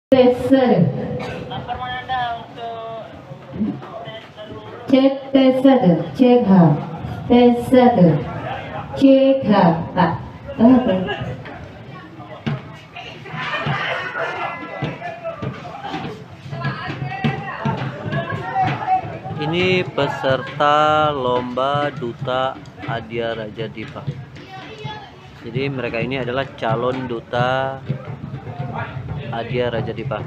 Tes cek tes satu cek ha tes satu cek ha Pak. Ini peserta lomba Duta Adya Raja Dipa. Jadi mereka ini adalah calon duta Adya Raja Dipa.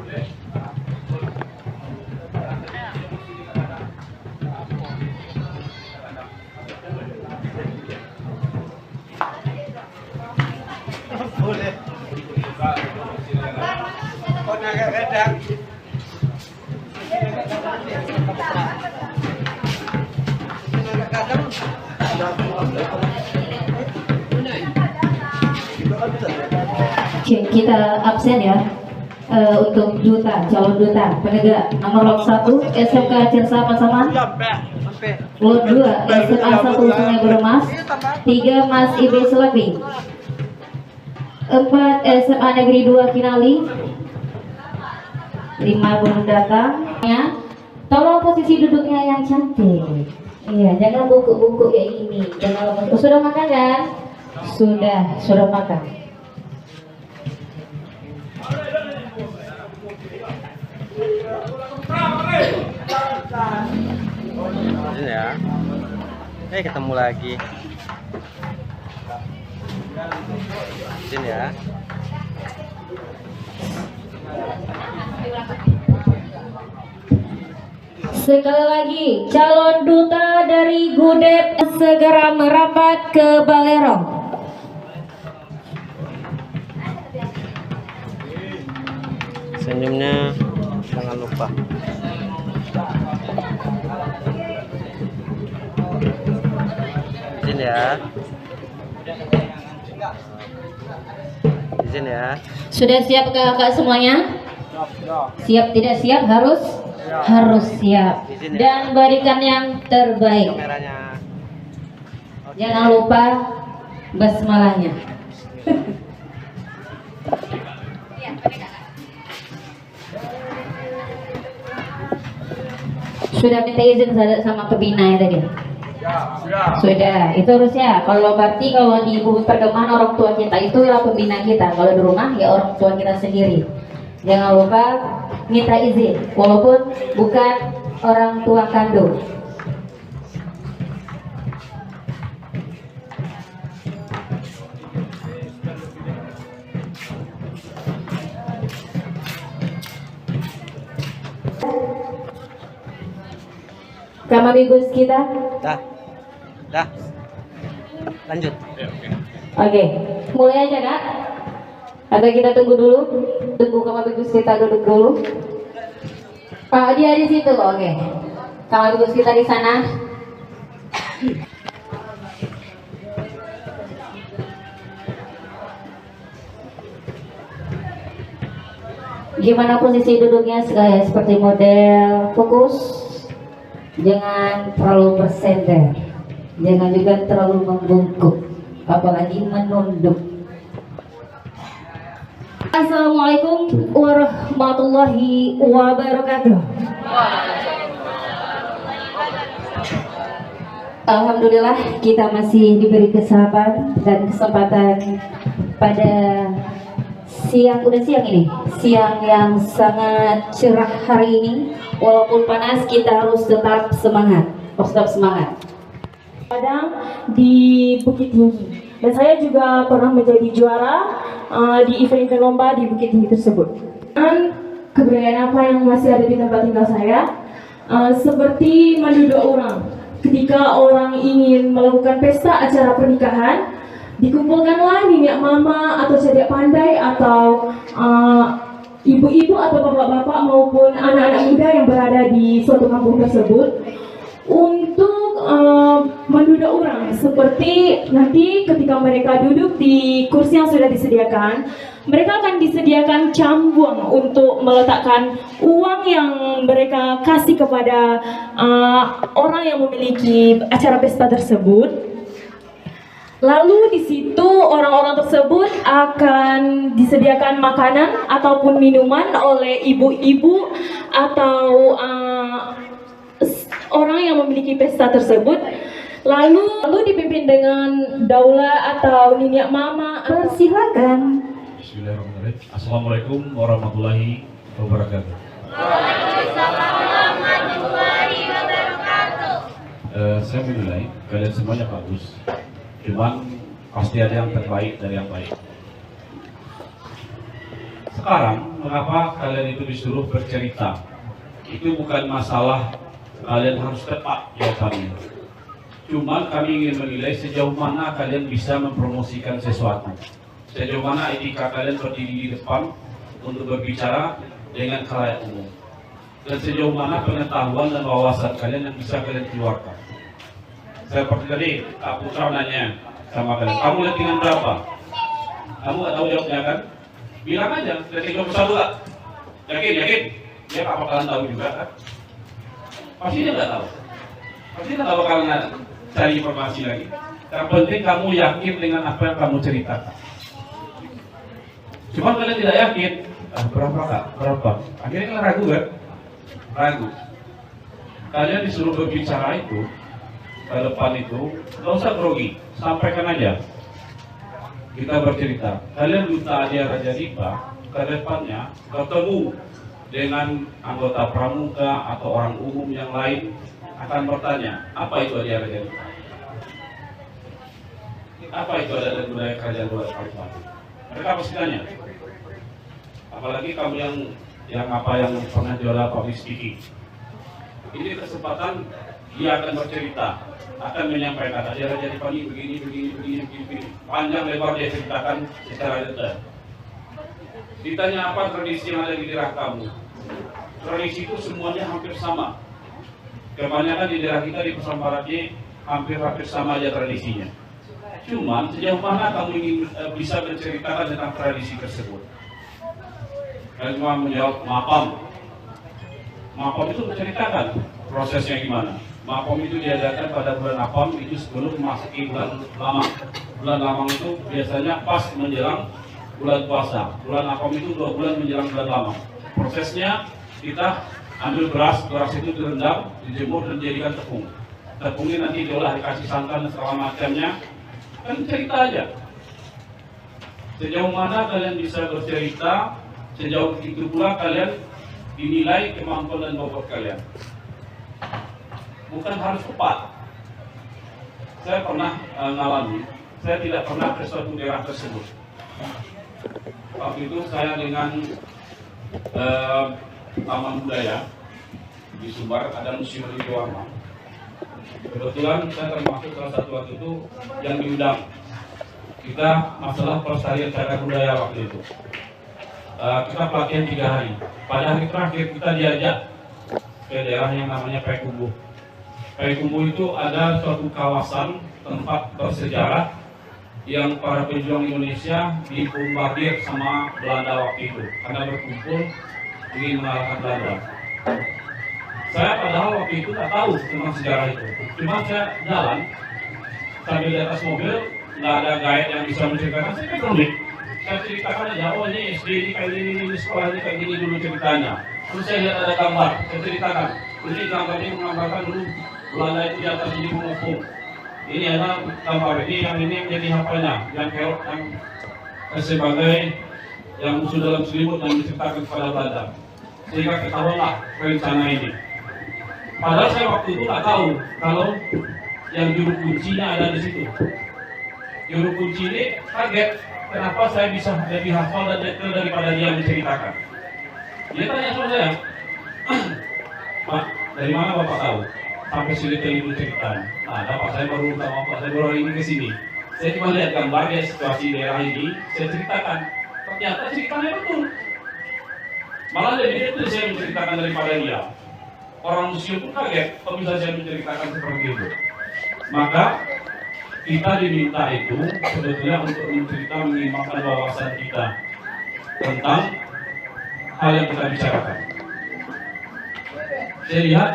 Kita absen ya untuk duta, calon duta penegak nomor 1 SMK Cersa Pasaman, lot 2 SMA 1 Sungai Beremas, 3 Mas IB Selapi, 4 SMA Negeri 2 Kinali, 5 belum datang ya. Tolong posisi duduknya yang cantik. Iya, jangan bungkuk-bungkuk kayak ini. Jangan. Sudah makan kan? Sudah makan. Ini ya. Ketemu lagi. Ini ya. Sekali lagi, calon duta dari Gudep segera merapat ke Balerong. Senyumnya jangan lupa. Izin ya. Izin ya. Sudah siap kakak semuanya? Siap tidak siap harus siap. Dan berikan yang terbaik. Kameranya. Jangan lupa basmalahnya. Sudah minta izin sama pembina ya tadi? Sudah, itu harusnya. Kalau berarti kalau di bumi perkemahan orang tua kita itu ya pembina kita. Kalau di rumah ya orang tua kita sendiri. Jangan lupa minta izin, walaupun bukan orang tua kandung. Kamarigus kita. Dah. Lanjut. Oke, mulai aja kak. Atau kita tunggu dulu? Tunggu kamarigus kita duduk dulu. Dia di situ, oke. Kamarigus kita di sana. Gimana posisi duduknya? Seperti model fokus. Jangan terlalu bersender, jangan juga terlalu membungkuk, apalagi menunduk. Assalamualaikum warahmatullahi wabarakatuh. Alhamdulillah kita masih diberi kesempatan dan kesempatan pada siang yang sangat cerah hari ini. Walaupun panas, kita harus tetap semangat. Padang di Bukit Tinggi, dan saya juga pernah menjadi juara di event lomba di Bukit Tinggi tersebut. Dan kebudayaan apa yang masih ada di tempat tinggal saya, seperti menduda orang. Ketika orang ingin melakukan pesta acara pernikahan, dikumpulkanlah nenek mama atau saudara pandai atau ibu-ibu atau bapak-bapak maupun anak-anak muda yang berada di suatu kampung tersebut untuk menduda orang. Seperti nanti ketika mereka duduk di kursi yang sudah disediakan, mereka akan disediakan cambung untuk meletakkan uang yang mereka kasih kepada orang yang memiliki acara pesta tersebut. Lalu di situ orang-orang tersebut akan disediakan makanan ataupun minuman oleh ibu-ibu atau orang yang memiliki pesta tersebut. Lalu dipimpin dengan daula atau niniak mama. Persilakan. Bismillahirrahmanirrahim. Assalamualaikum warahmatullahi wabarakatuh. Saya menilai kalian semuanya bagus. Cuman pasti ada yang terbaik dari yang baik. Sekarang, mengapa kalian itu disuruh bercerita? Itu bukan masalah kalian harus tepat jawabannya. Cuman kami ingin menilai sejauh mana kalian bisa mempromosikan sesuatu. Sejauh mana etika kalian berdiri di depan untuk berbicara dengan khalayak umum. Dan sejauh mana pengetahuan dan wawasan kalian yang bisa kalian keluarkan. Seperti tadi, Kak Putra nanya sama kalian, kamu ratingan berapa? Kamu nggak tahu jawabnya kan? Bilang aja, rating 21 Kak. Yakin? Dia nggak bakalan tahu juga kan? Pasti dia nggak tahu. Pasti dia nggak bakalan cari informasi lagi. Yang penting kamu yakin dengan apa yang kamu ceritakan. Cuma kalian tidak yakin, berapa Kak? Berapa? Akhirnya kalian ragu kan? Ragu. Kalian disuruh berbicara itu ke depan itu, nggak usah grogi, sampaikan aja. Kita bercerita, kalian duta Adia Raja Dipa ke depannya ketemu dengan anggota pramuka atau orang umum yang lain akan bertanya, apa itu Adia Raja Dipa? Apa itu adat budaya kerajaan luar Kalimantan? Mereka pasti tanya. Apalagi kamu yang pernah juara public speaking. Ini kesempatan dia akan bercerita, akan menyampaikan Adia Raja Dipa begini, panjang lebar dia ceritakan secara detail. Ditanya apa tradisi yang ada di daerah kamu? Tradisi itu semuanya hampir sama. Kebanyakan di daerah kita di Pesan Barat ini hampir sama aja tradisinya. Cuman sejauh mana kamu ingin bisa menceritakan tentang tradisi tersebut? Dan cuma menjawab mapam. Mapam itu menceritakan prosesnya gimana. Mapam itu diadakan pada bulan Apam itu sebelum memasuki bulan Lamang. Bulan Lamang itu biasanya pas menjelang bulan puasa. Bulan Apam itu 2 bulan menjelang bulan Lamang. Prosesnya kita ambil beras itu direndam, dijemur dan dijadikan tepung. Tepungnya nanti diolah, dikasih santan dan segala macamnya. Kan cerita aja. Sejauh mana kalian bisa bercerita, sejauh itu pula kalian dinilai kemampuan dan bobot kalian. Bukan harus tepat. Saya pernah ngalami, saya tidak pernah ke suatu daerah tersebut. Waktu itu saya dengan Taman Budaya di Sumbar, ada Museum Rindu Warna. Kebetulan saya termasuk salah satu waktu itu yang diundang. Kita masalah pelestarian cagar budaya waktu itu. Kita pelatihan 3 hari. Pada hari terakhir kita diajak ke daerah yang namanya Payakumbuh. Payakumbuh itu ada suatu kawasan tempat bersejarah yang para pejuang Indonesia dibombardir sama Belanda waktu itu karena berkumpul ingin mengalahkan Belanda. Saya padahal waktu itu nggak tahu tentang sejarah itu. Cuma saya jalan sambil di atas mobil, nggak ada guide yang bisa menceritakan. Saya pegang mic, saya ceritakan aja, oh ini SD ini kayak gini, sekolah ini kayak gini dulu ceritanya. Terus saya lihat ada gambar, saya ceritakan. Ini gambarnya menggambarkan dulu Belanda itu di atas ini mengepung. Ini adalah gambar ini yang jadi hafalnya, yang sebagai yang musuh dalam selimut yang diceritakan kepada Belanda. Sehingga ketahuanlah rencana ini. Padahal saya waktu itu nggak tahu kalau yang juru kuncinya ada di situ. Juru kunci ini kaget, kenapa saya bisa lebih hafal dan detail daripada dia menceritakan. Dia tanya sama saya, Pak, dari mana Bapak tahu? Sampai sedetail itu ceritanya. Nah, Bapak saya baru tahu, Bapak saya baru ini ke sini. Saya cuma lihat gambarnya situasi daerah ini, saya ceritakan. Ternyata ceritanya betul. Malah lebih detail saya menceritakan daripada dia. Orang museum pun kaget, kok bisa saya menceritakan seperti itu. Maka kita diminta itu sebetulnya untuk mengimbangkan wawasan kita tentang hal yang kita bicarakan. Saya lihat,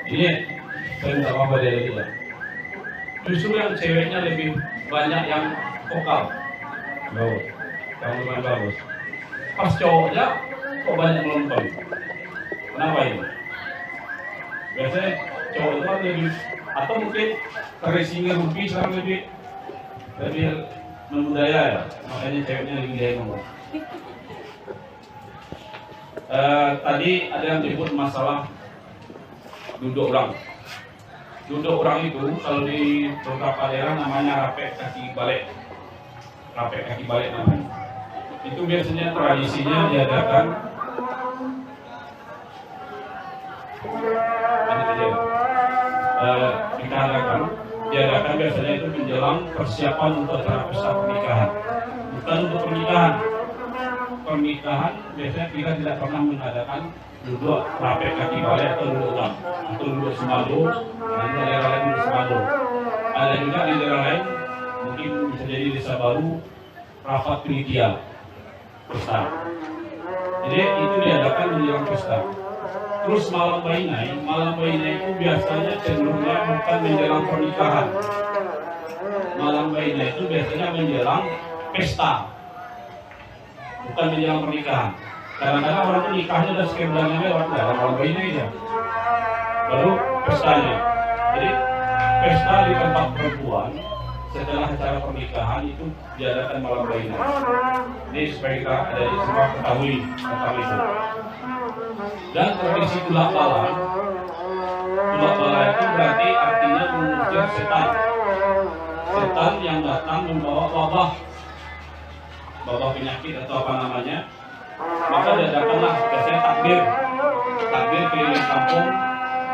ini saya minta apa dia lihat. Justru yang ceweknya lebih banyak yang vokal, yang lumayan bagus. Pas cowoknya kok banyak melempem. Kenapa ini? Biasanya cowok itu kan lebih, atau mungkin tracingnya rupi sekarang lebih membudaya ya, makanya ceweknya lebih gaya ngomong. Tadi ada yang disebut masalah duduk orang. Duduk orang itu kalau di beberapa daerah namanya rapek kaki balik. Rapek kaki balik namanya. Itu biasanya tradisinya diadakan diadakan biasanya itu menjelang persiapan untuk acara pesta pernikahan, bukan untuk pernikahan. Pernikahan biasanya kita tidak pernah mengadakan duduk rapek kaki balik atau duduk ulang atau duduk semadu. Dan daerah lain duduk semadu. Ada juga di daerah lain mungkin bisa jadi desa baru rapat panitia pesta. Jadi itu diadakan menjelang pesta. Terus malam bainai itu biasanya cenderungnya bukan menjelang pernikahan. Malam bainai itu biasanya menjelang pesta, bukan menjelang pernikahan. Kadang-kadang orang itu nikahnya udah sekian bulannya lewat, nggak ada malam bainai ya, baru pestanya. Jadi pesta di tempat perempuan setelah acara pernikahan itu diadakan malam bainai. Ini supaya kita ada di semua ketahui tentang itu. Dan tradisi tulak bala itu berarti artinya mengusir setan yang datang membawa wabah penyakit atau apa namanya. Maka diadakanlah biasanya takbir keliling kampung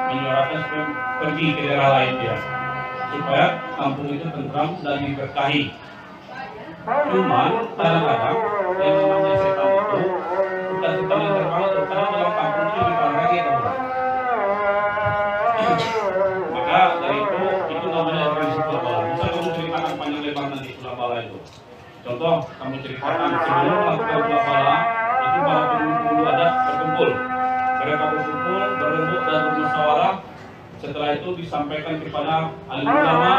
menyuarakan supaya pergi ke daerah lain dia, supaya kampung itu tentram dan diberkahi. Cuman kadang-kadang yang namanya setan itu bukan setan yang terbang, karena dalam kampung itu lebih parah lagi teman. Maka dari itu namanya tradisi tulak bala. Bisa kamu ceritakan panjang lebar nanti tulak bala itu. Contoh kamu ceritakan sebelum melakukan tulak bala itu para penghulu adat berkumpul. Mereka berkumpul, berembuk dan bermusyawarah. Setelah itu disampaikan kepada alim ulama.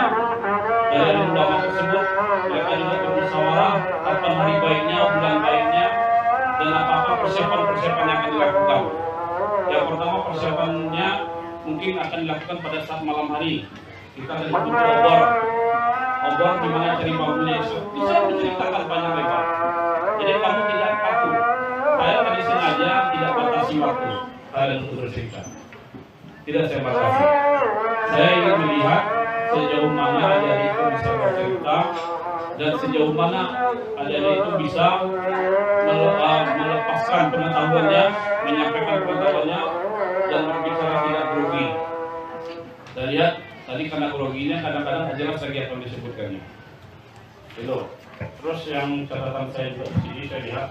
Dari alim ulama tersebut mereka juga bermusyawarah kapan hari baiknya, bulan baiknya, dan apa-apa persiapan yang akan dilakukan. Yang pertama persiapannya mungkin akan dilakukan pada saat malam hari. Kita akan membentuk obor di mana cari bambunya itu bisa menceritakan panjang lebar. Jadi kamu tidak kaku. Saya tadi sengaja tidak batasi waktu kalian untuk bercerita. Tidak saya batasi. Saya ingin melihat sejauh mana adik itu bisa bercerita dan sejauh mana adik itu bisa melepaskan pengetahuannya, menyampaikan pengetahuannya dan berbicara tidak grogi. Saya lihat tadi karena groginya kadang-kadang jelas lagi apa yang disebutkannya. Itu. Terus yang catatan saya juga di sini saya lihat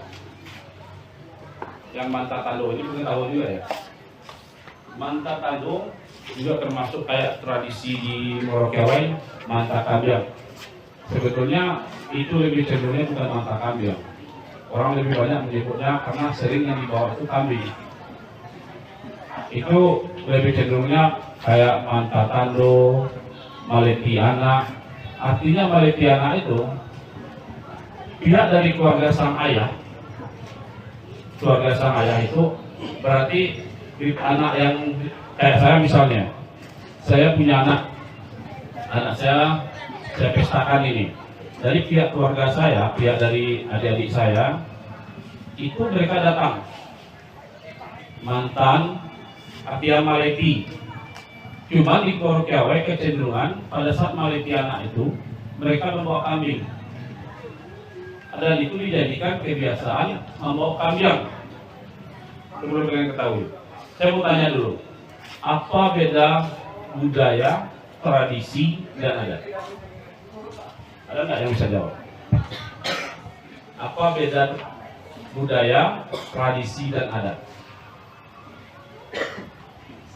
yang manta tando ini mungkin tahu juga ya. Manta tando juga termasuk kayak tradisi di Merauke manta kambiang. Sebetulnya itu lebih cenderungnya bukan manta kambiang. Orang lebih banyak menyebutnya karena sering yang dibawa itu kambing. Itu lebih cenderungnya kayak manta tando, maletiana. Artinya maletiana itu pihak dari keluarga sang ayah. Keluarga sang ayah itu berarti anak yang kayak saya misalnya, saya punya anak saya pestakan ini. Dari pihak keluarga saya, pihak dari adik-adik saya, itu mereka datang. Mantan, artinya maleti. Cuma di Merauke kecenderungan pada saat maleti anak itu, mereka membawa kambing. Dan itu dijadikan kebiasaan membawa kambing. Sebelum kalian ketahui. Saya mau tanya dulu, apa beda budaya, tradisi, dan adat? Ada nggak yang bisa jawab? Apa beda budaya, tradisi, dan adat?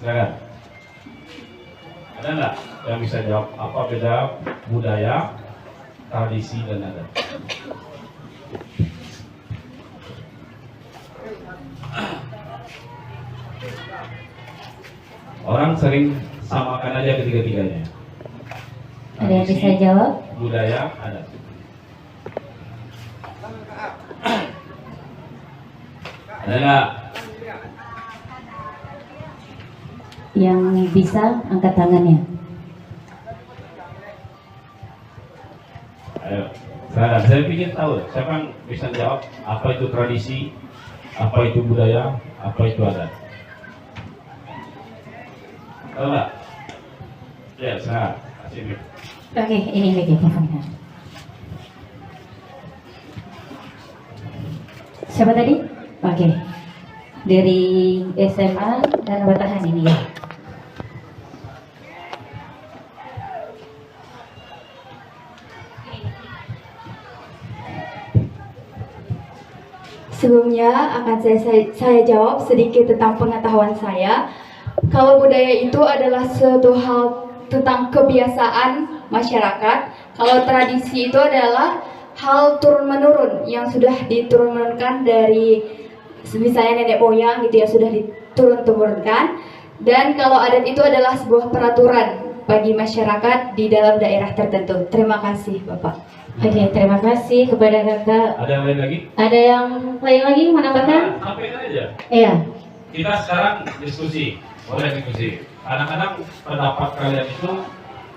Silakan. Ada nggak yang bisa jawab apa beda budaya, tradisi, dan adat? Orang sering samakan aja ketiga-tiganya. Ada yang bisa jawab? budaya adat. Ada nggak? Yang bisa angkat tangannya. Ayo, saya ingin tahu siapa yang bisa jawab apa itu tradisi, apa itu budaya, apa itu adat. Tahu nggak? Ya, saya kasih mic. Oke, ini mikrofonnya. Siapa tadi? Oke. Dari SMA dan Batahan ini ya. Sebelumnya akan saya jawab sedikit tentang pengetahuan saya. Kalau budaya itu adalah suatu hal tentang kebiasaan masyarakat. Kalau tradisi itu adalah hal turun-menurun yang sudah diturun-menurunkan dari misalnya nenek moyang gitu ya, sudah diturun-temurunkan. Dan kalau adat itu adalah sebuah peraturan bagi masyarakat di dalam daerah tertentu. Terima kasih Bapak. Oke, terima kasih kepada kakak. Ada yang lain lagi? Ada yang lain lagi menambahkan? Sampaikan aja. Iya. Kita sekarang diskusi, boleh diskusi. Kadang-kadang pendapat kalian itu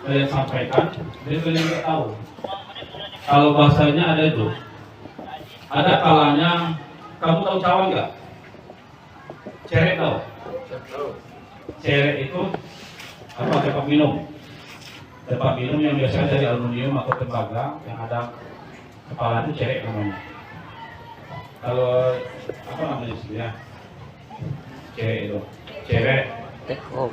kalian sampaikan, jadi kalian nggak tahu. Kalau bahasanya ada itu, ada kalanya kamu tahu cawan nggak? Cerek tahu? Cerek itu apa? Tempat minum. Tempat minum yang biasanya dari aluminium atau tembaga yang ada kepala itu cerek namanya. Kalau apa namanya sebenarnya? Cerek itu. Cerek. Teko.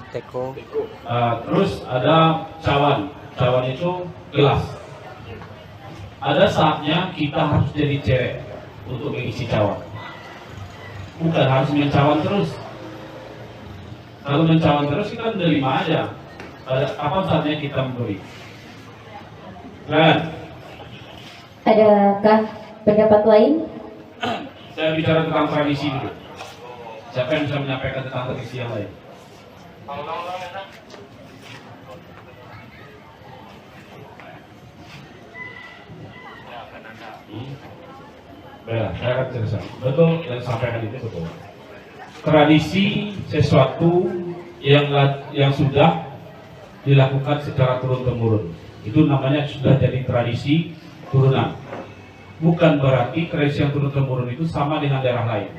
Terus ada cawan. Cawan itu gelas. Ada saatnya kita harus jadi cerek untuk mengisi cawan. Bukan harus mencawan terus. Kalau mencawan terus kita menerima aja. Kapan saatnya kita memberi? Kan? Adakah pendapat lain? Saya bicara tentang tradisi dulu. Siapa yang bisa menyampaikan tentang tradisi yang lain? Baiklah, saya akan jelaskan. Betul yang disampaikan itu betul. Tradisi sesuatu yang sudah dilakukan secara turun-temurun. Itu namanya sudah jadi tradisi turunan. Bukan berarti tradisi yang turun-temurun itu sama dengan daerah lain.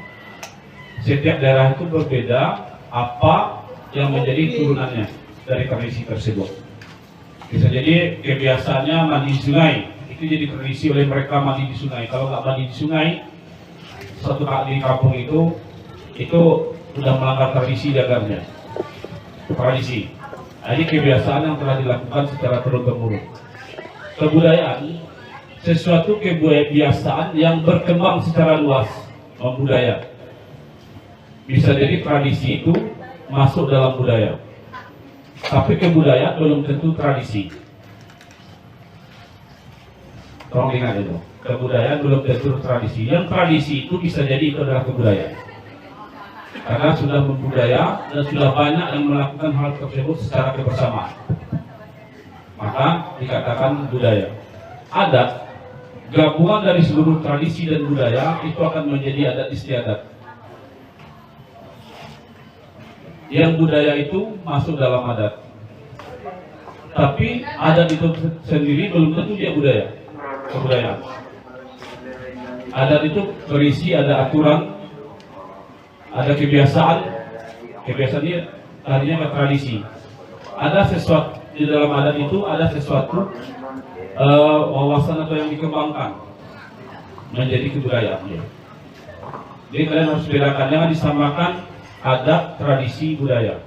Setiap daerah itu berbeda apa yang menjadi turunannya dari tradisi tersebut. Bisa jadi kebiasaannya mandi di sungai, itu jadi tradisi oleh mereka mandi di sungai. Kalau nggak mandi di sungai, satu kali di kampung itu sudah melanggar tradisi dagarnya. Tradisi. Ini kebiasaan yang telah dilakukan secara turun-temurun. Kebudayaan, sesuatu kebiasaan yang berkembang secara luas, membudaya. Bisa jadi tradisi itu masuk dalam budaya. Tapi kebudayaan belum tentu tradisi. Tolong ingat itu. Kebudayaan belum tentu tradisi. Yang tradisi itu bisa jadi itu adalah kebudayaan. Karena sudah membudaya dan sudah banyak yang melakukan hal tersebut secara kebersamaan, maka dikatakan budaya. Adat, gabungan dari seluruh tradisi dan budaya itu akan menjadi adat istiadat. Yang budaya itu masuk dalam adat, tapi adat itu sendiri belum tentu dia budaya, kebudayaan. Adat itu berisi ada aturan, ada kebiasaan dia tadinya tradisi. Ada sesuatu di dalam adat itu, ada sesuatu wawasan atau yang dikembangkan menjadi kebudayaan. Jadi kalian harus bedakan, jangan disamakan adat tradisi budaya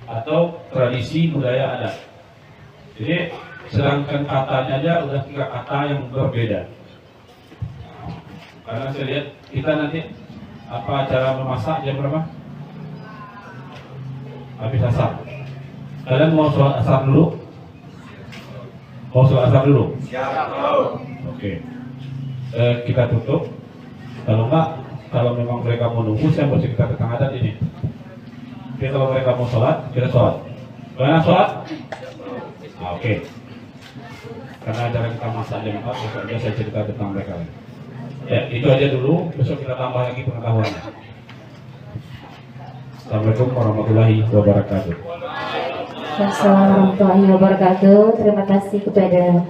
atau tradisi budaya adat. Jadi sedangkan katanya aja udah 3 kata yang berbeda. Karena saya lihat kita nanti apa acara memasak jam berapa? Habis asar. Kalian mau sholat asar dulu? Mau sholat asar dulu? Siap. Oke. Kita tutup. Kalau enggak, kalau memang mereka mau nunggu, saya mau cerita tentang adat ini. Oke, kalau mereka mau sholat, kita sholat. Kalian sholat? Oke. karena acara kita masak jam 4, besoknya saya cerita tentang mereka. Ya, itu aja dulu, besok kita tambah lagi pengetahuannya. Assalamualaikum warahmatullahi wabarakatuh. Assalamualaikum warahmatullahi wabarakatuh. Terima kasih kepada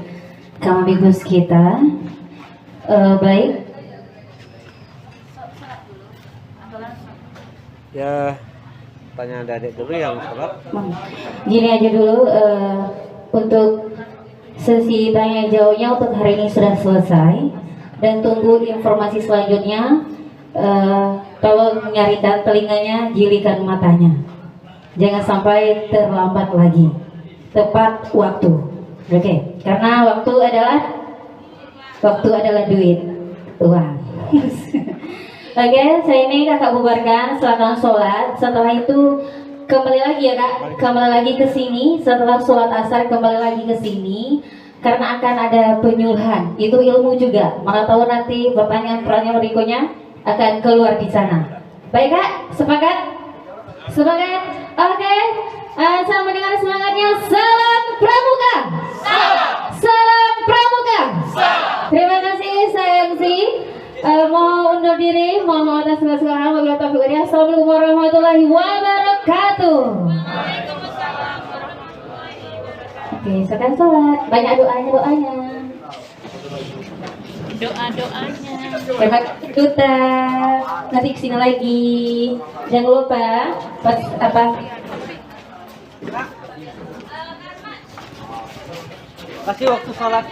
Kamabibus kita. Baik. Ya, tanya adik dulu yang sholat. Gini aja dulu, untuk sesi tanya jawabnya untuk hari ini sudah selesai, dan tunggu informasi selanjutnya. Tolong nyarikan telinganya, jilikan matanya, jangan sampai terlambat lagi, tepat waktu. Oke, karena waktu adalah duit, uang. Oke, saya ini kakak bubarkan, silakan sholat. Setelah itu kembali lagi ya kak, kembali lagi ke sini. Setelah sholat asar kembali lagi ke sini, karena akan ada penyuluhan. Itu ilmu juga. Mana tahu nanti pertanyaan berikutnya akan keluar di sana. Baik kak, sepakat? Sepakat? Oke. Saya mendengar semangatnya. Salam Pramuka. Salam Pramuka. Terima kasih saya MC. Mau undur diri, mohon atas segala hal. Assalamualaikum warahmatullahi wabarakatuh. Oke, sekarang sholat. Banyak doanya. Doa-doanya. Terima kasih Duta. Nanti kesini lagi. Jangan lupa pas apa? Kasih waktu sholat.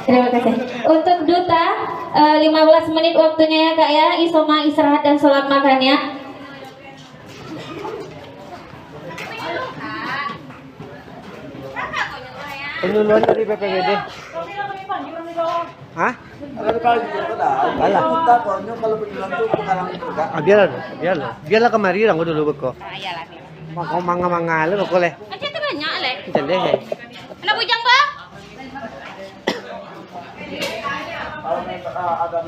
Terima kasih. Untuk Duta 15 menit waktunya ya kak ya. Isoma istirahat dan sholat makannya. Penyuluhan dari BPBD. Hah? Alah. Biarlah kemari lang dulu beko. Mau manga lu kok leh. Macam tu banyak leh. Macam deh. Nak bujang ba? Ada